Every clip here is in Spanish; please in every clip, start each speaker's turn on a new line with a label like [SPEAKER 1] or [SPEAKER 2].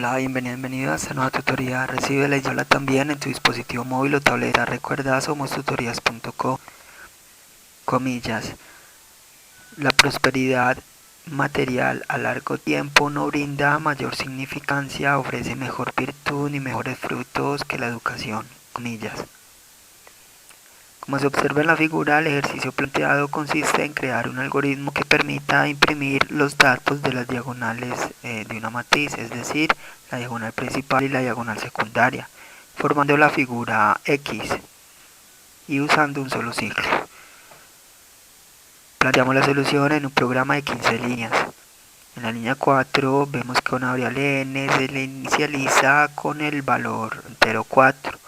[SPEAKER 1] Hola, bienvenido a esta nueva tutoría. Recíbela y llévala también en tu dispositivo móvil o tableta. Recuerda, somos tutorías.co. Comillas. La prosperidad material a largo tiempo no brinda mayor significancia, ofrece mejor virtud y mejores frutos que la educación. Comillas. Como se observa en la figura, el ejercicio planteado consiste en crear un algoritmo que permita imprimir los datos de las diagonales de una matriz, es decir, la diagonal principal y la diagonal secundaria, formando la figura X y usando un solo ciclo. Planteamos la solución en un programa de 15 líneas. En la línea 4 vemos que una variable n se le inicializa con el valor entero 4.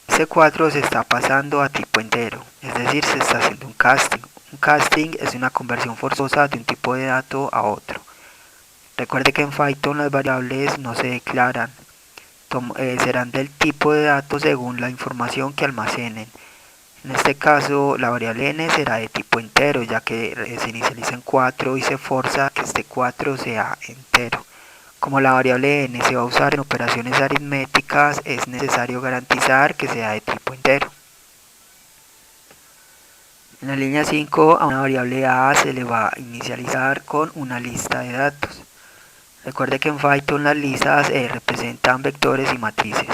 [SPEAKER 1] Ese 4 se está pasando a tipo entero, es decir, se está haciendo un casting. Un casting es una conversión forzosa de un tipo de dato a otro. Recuerde que en Python las variables no se declaran, serán del tipo de dato según la información que almacenen. En este caso, la variable n será de tipo entero, ya que se inicializa en 4 y se forza que este 4 sea entero. Como la variable n se va a usar en operaciones aritméticas, es necesario garantizar que sea de tipo entero. En la línea 5, a una variable a se le va a inicializar con una lista de datos. Recuerde que en Python las listas representan vectores y matrices.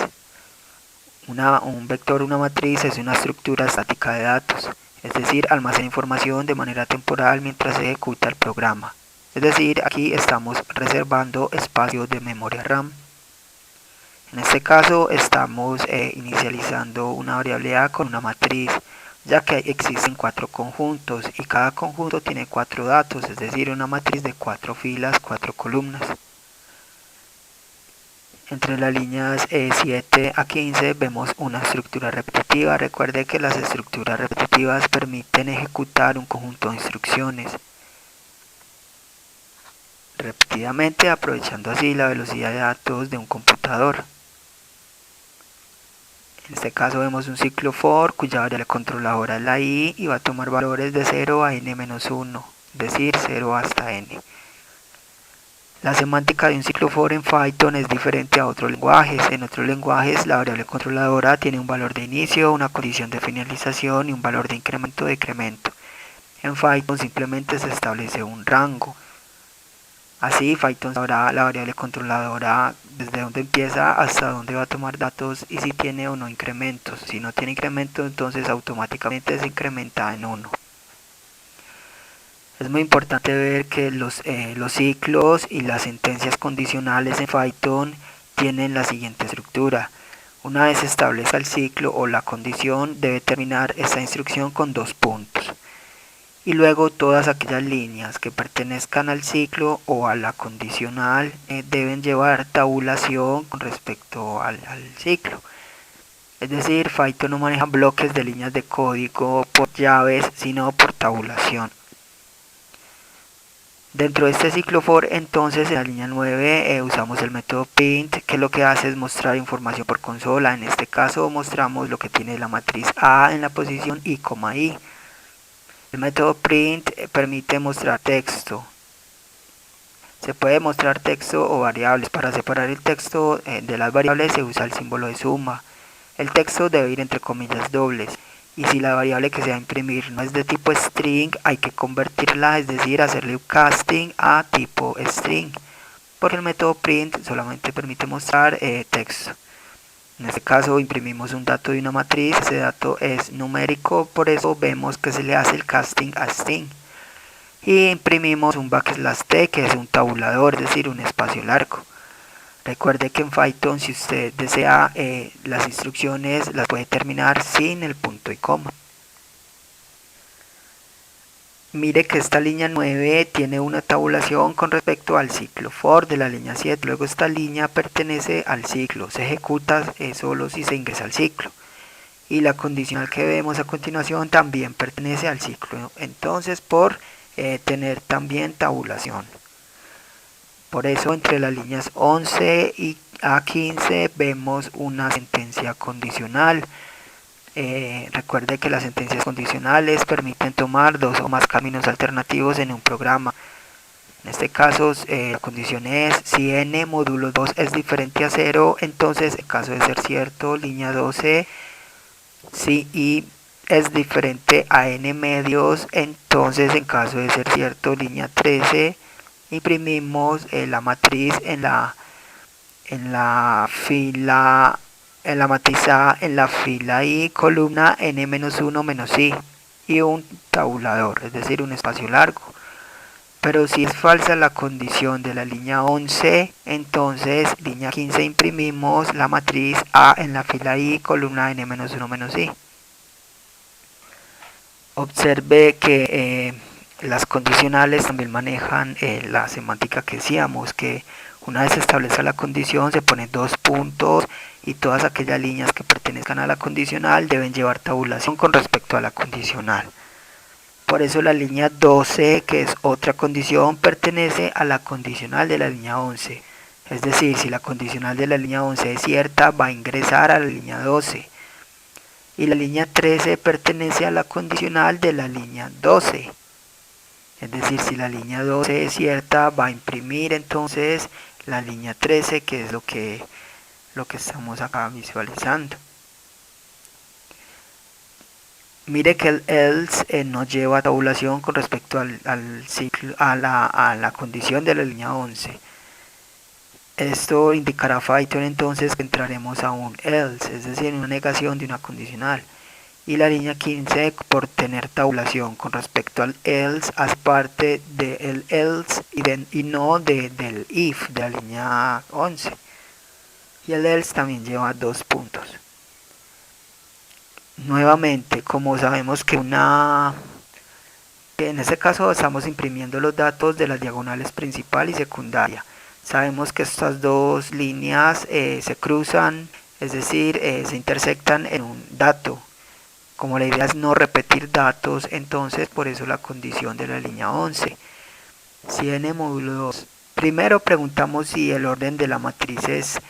[SPEAKER 1] Un vector o una matriz es una estructura estática de datos, es decir, almacena información de manera temporal mientras se ejecuta el programa. Es decir, aquí estamos reservando espacios de memoria RAM. En este caso estamos inicializando una variable a con una matriz, ya que existen 4 conjuntos y cada conjunto tiene 4 datos, es decir, una matriz de 4 filas, 4 columnas. Entre las líneas 7 a 15 vemos una estructura repetitiva. Recuerde que las estructuras repetitivas permiten ejecutar un conjunto de instrucciones repetidamente, aprovechando así la velocidad de datos de un computador. En este caso vemos un ciclo for cuya variable controladora es la i y va a tomar valores de 0 a n-1, es decir, 0 hasta n. La semántica de un ciclo for en Python es diferente a otros lenguajes. En otros lenguajes la variable controladora tiene un valor de inicio, una condición de finalización y un valor de incremento o decremento. En Python simplemente se establece un rango. Así Python sabrá la variable controladora desde dónde empieza hasta dónde va a tomar datos y si tiene o no incrementos. Si no tiene incrementos, entonces automáticamente se incrementa en 1. Es muy importante ver que los ciclos y las sentencias condicionales en Python tienen la siguiente estructura. Una vez se establezca el ciclo o la condición, debe terminar esta instrucción con 2 puntos. Y luego todas aquellas líneas que pertenezcan al ciclo o a la condicional deben llevar tabulación con respecto al ciclo. Es decir, Python no maneja bloques de líneas de código por llaves, sino por tabulación. Dentro de este ciclo for, entonces en la línea 9 usamos el método print, que lo que hace es mostrar información por consola. En este caso mostramos lo que tiene la matriz A en la posición i, i. El método print permite mostrar texto. Se puede mostrar texto o variables. Para separar el texto de las variables se usa el símbolo de suma. El texto debe ir entre comillas dobles. Y si la variable que se va a imprimir no es de tipo string, hay que convertirla, es decir, hacerle un casting a tipo string, porque el método print solamente permite mostrar texto. En este caso imprimimos un dato de una matriz, ese dato es numérico, por eso vemos que se le hace el casting a string. Y imprimimos un backslash t, que es un tabulador, es decir, un espacio largo. Recuerde que en Python, si usted desea, las instrucciones las puede terminar sin el punto y coma. Mire que esta línea 9 tiene una tabulación con respecto al ciclo for de la línea 7. Luego esta línea pertenece al ciclo, se ejecuta solo si se ingresa al ciclo. Y la condicional que vemos a continuación también pertenece al ciclo. Entonces, por tener también tabulación. Por eso entre las líneas 11 y a 15 vemos una sentencia condicional. Recuerde que las sentencias condicionales permiten tomar 2 o más caminos alternativos en un programa. En este caso la condición es si n módulo 2 es diferente a 0, entonces en caso de ser cierto, línea 12, si i es diferente a n medios, entonces en caso de ser cierto, línea 13, imprimimos la matriz en la fila, en la matriz A, en la fila I, columna n-1 menos i, y un tabulador, es decir, un espacio largo. Pero si es falsa la condición de la línea 11, entonces línea 15 imprimimos la matriz A en la fila I, columna n-1 menos i. Observe que las condicionales también manejan la semántica que decíamos, que una vez se establece la condición se ponen dos puntos y todas aquellas líneas que pertenezcan a la condicional deben llevar tabulación con respecto a la condicional. Por eso la línea 12, que es otra condición, pertenece a la condicional de la línea 11. Es decir, si la condicional de la línea 11 es cierta, va a ingresar a la línea 12. Y la línea 13 pertenece a la condicional de la línea 12. Es decir, si la línea 12 es cierta, va a imprimir entonces la línea 13, que es lo que estamos acá visualizando. Mire que el else no lleva tabulación con respecto al ciclo, a la condición de la línea 11. Esto indicará a Python entonces que entraremos a un else, es decir, una negación de una condicional. Y la línea 15, por tener tabulación con respecto al else, hace parte del else y no del if de la línea 11. Y el else también lleva dos puntos. Nuevamente, como sabemos que en este caso estamos imprimiendo los datos de las diagonales principal y secundaria. Sabemos que estas dos líneas se cruzan, es decir, se intersectan en un dato. Como la idea es no repetir datos, entonces por eso la condición de la línea 11. Si n módulo 2. Primero preguntamos si el orden de la matriz es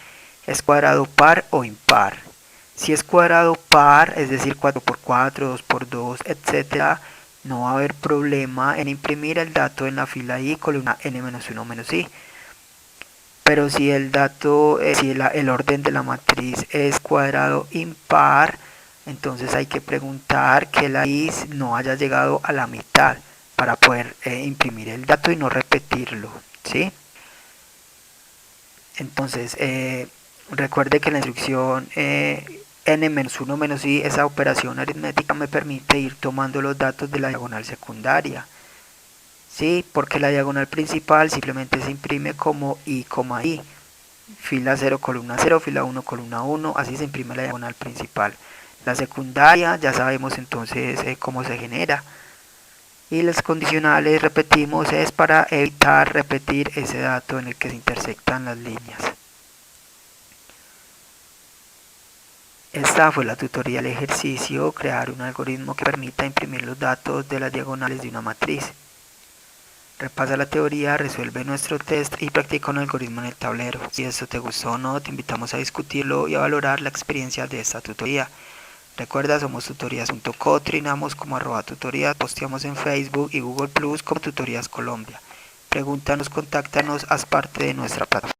[SPEAKER 1] cuadrado par o impar. Si es cuadrado par, es decir 4×4, 2×2, etc., no va a haber problema en imprimir el dato en la fila I, columna n-1 menos i. Pero si el orden de la matriz es cuadrado impar, entonces hay que preguntar que la i no haya llegado a la mitad para poder imprimir el dato y no repetirlo, ¿sí? Entonces, recuerde que la instrucción n-1 menos i, esa operación aritmética me permite ir tomando los datos de la diagonal secundaria, ¿sí? Porque la diagonal principal simplemente se imprime como i, fila 0, columna 0, fila 1, columna 1, así se imprime la diagonal principal. La secundaria ya sabemos entonces cómo se genera. Y las condicionales, repetimos, es para evitar repetir ese dato en el que se intersectan las líneas. Esta fue la tutoría del ejercicio, crear un algoritmo que permita imprimir los datos de las diagonales de una matriz. Repasa la teoría, resuelve nuestro test y practica un algoritmo en el tablero. Si esto te gustó o no, te invitamos a discutirlo y a valorar la experiencia de esta tutoría. Recuerda, somos tutorías.co, trinamos como @tutorías, posteamos en Facebook y Google Plus como Tutorías Colombia. Pregúntanos, contáctanos, haz parte de nuestra plataforma.